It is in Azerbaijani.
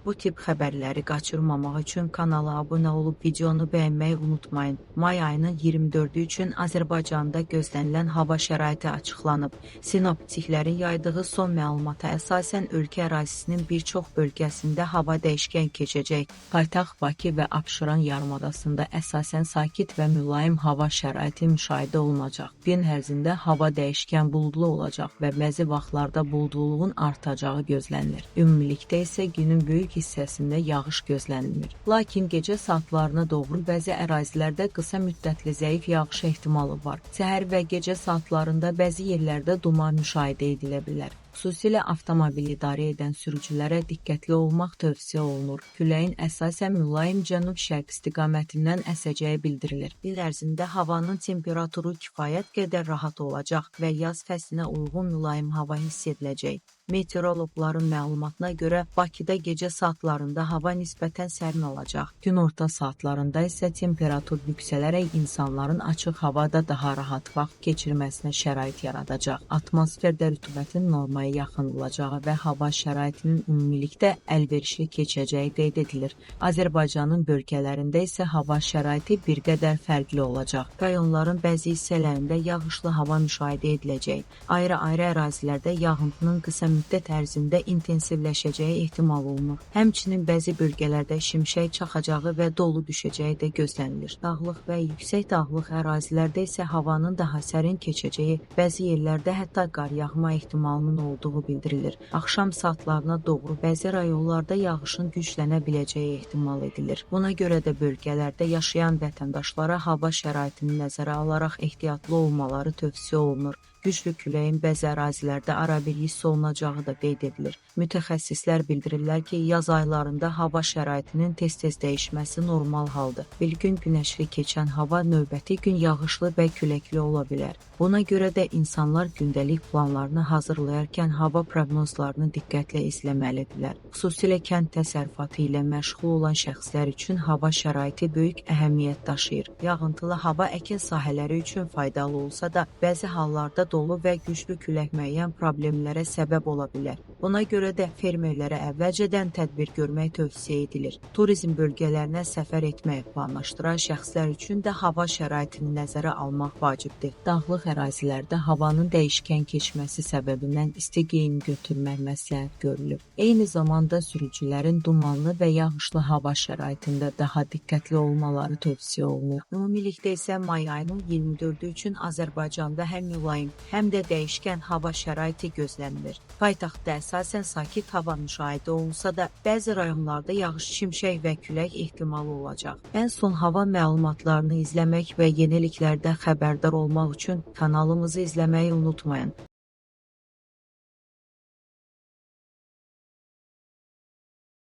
Bu tip xəbərləri qaçırmamaq üçün kanala abunə olub videonu bəyənməyi unutmayın. May ayının 24-ü üçün Azərbaycanda gözlənilən hava şəraiti açıqlanıb. Sinoptiklərin yaydığı son məlumata əsasən ölkə ərazisinin bir çox bölgəsində hava dəyişkən keçəcək. Paytaxt Bakı və Abşeron yarımadasında əsasən sakit və mülayim hava şəraiti müşahidə olunacaq. Gün ərzində hava dəyişkən buludlu olacaq və bəzi vaxtlarda buludluluğun artacağı gözlənilir. Ümumilikdə isə günün böyük hissəsində yağış gözlənilmir. Lakin gecə saatlarına doğru bəzi ərazilərdə qısa müddətli zəif yağış ehtimalı var. Səhər və gecə saatlarında bəzi yerlərdə duman müşahidə edilə bilər. Xüsusilə avtomobili idarə edən sürücülərə diqqətli olmaq tövsiyə olunur. Küləyin əsasən mülayim cənub-şərq istiqamətindən əsəcəyi bildirilir. İl ərzində havanın temperaturu kifayət qədər rahat olacaq və yaz fəslinə uyğun mülayim hava hiss ediləcək. Meteoroloqların məlumatına görə Bakıda gecə saatlarında hava nisbətən sərin olacaq. Günorta saatlarında isə temperatur yüksələrək insanların açıq havada daha rahat vaxt keçirməsinə şərait yaradacaq. Atmosferdə rütubətin normaya yaxın olacağı və hava şəraitinin ümumilikdə əlverişli keçəcəyi qeyd edilir. Azərbaycanın bölgələrində isə hava şəraiti bir qədər fərqli olacaq. Rayonların bəzi hissələrində yağışlı hava müşahidə ediləcək. Ayrı-ayrı ərazilərdə yağıntının qısa müddət ərzində intensivləşəcəyi ehtimal olunur. Həmçinin bəzi bölgələrdə şimşək çaxacağı və dolu düşəcəyi də gözlənilir. Dağlıq və yüksək dağlıq ərazilərdə isə havanın daha sərin keçəcəyi, bəzi yerlərdə hətta qar yağma ehtimalının olduğu bildirilir. Axşam saatlarına doğru bəzi rayonlarda yağışın güclənə biləcəyi ehtimal edilir. Buna görə də bölgələrdə yaşayan vətəndaşlara hava şəraitini nəzərə alaraq ehtiyatlı olmaları tövsiyə olunur. Güclü küləyin bəzi ərazilərdə arabir hiss olunacağı da qeyd edilir. Mütəxəssislər bildirirlər ki, yaz aylarında hava şəraitinin tez-tez dəyişməsi normal haldır. Bir gün günəşli keçən hava növbəti gün yağışlı və küləkli ola bilər. Buna görə də insanlar gündəlik planlarını hazırlayarkən hava proqnozlarını diqqətlə izləməlidirlər. Xüsusilə kənd təsərrüfatı ilə məşğul olan şəxslər üçün hava şəraiti böyük əhəmiyyət daşıyır. Yağıntılı hava əkin sahələri üçün faydalı olsa da, bəzi hallarda dolu və güclü külək müəyyən problemlərə səbəb ola bilər. Buna görə də fermerlərə əvvəlcədən tədbir görmək tövsiyə edilir. Turizm bölgələrinə səfər etməyi planlaşdıran şəxslər üçün də hava şəraitini nəzərə almaq vacibdir. Dağlıq ərazilərdə havanın dəyişkən keçməsi səbəbindən isti geyim götürmək məsləhət görülür. Eyni zamanda sürücülərin dumanlı və yağışlı hava şəraitində daha diqqətli olmaları tövsiyə olunur. Ümumilikdə isə may ayının 24-ü üçün Azərbaycanda həm mülayim, həm də dəyişkən hava şəraiti gözlənilir. Paytaxtda əsasən sakit hava müşahidə olunsa da, bəzi rayonlarda yağış, şimşək və külək ehtimalı olacaq. Ən son hava məlumatlarını izləmək və yeniliklərdən xəbərdar olmaq üçün kanalımızı izləməyi unutmayın.